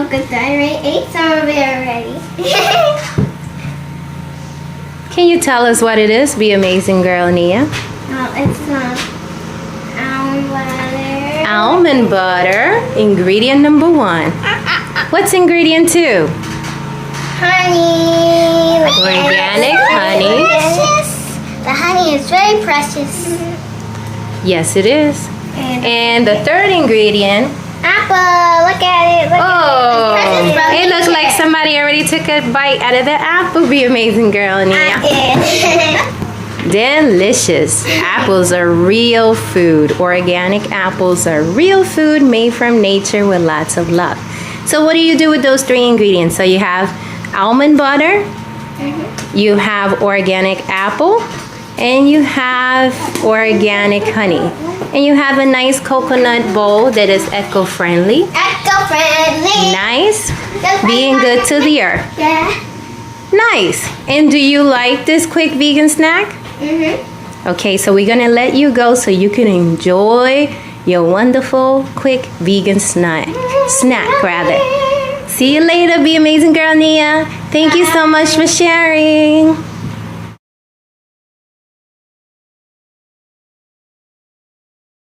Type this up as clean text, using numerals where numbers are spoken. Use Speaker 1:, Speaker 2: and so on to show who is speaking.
Speaker 1: because I already ate some of it already.
Speaker 2: Can you tell us what it is, Be Amazing Girl Nia?
Speaker 1: It's almond butter.
Speaker 2: Almond butter, ingredient number 1. What's ingredient 2?
Speaker 1: Honey.
Speaker 2: Organic honey.
Speaker 1: Precious. The honey is very precious.
Speaker 2: Yes, it is. And the third ingredient.
Speaker 1: Apple. Look at it. Look
Speaker 2: Oh,
Speaker 1: at it. It's precious,
Speaker 2: it looks like somebody already took a bite out of the apple, Be Amazing Girl Nia. Delicious. Apples are real food. Organic apples are real food made from nature with lots of love. So what do you do with those 3 ingredients? So you have almond butter, you have organic apple, and you have organic honey. And you have a nice coconut bowl that is eco-friendly.
Speaker 1: Eco-friendly.
Speaker 2: Nice. Being good to the earth.
Speaker 1: Yeah.
Speaker 2: Nice. And do you like this quick vegan snack? Okay, so we're gonna let you go so you can enjoy your wonderful quick vegan snack rather. See you later, Be Amazing Girl Nia. Thank you so much for sharing.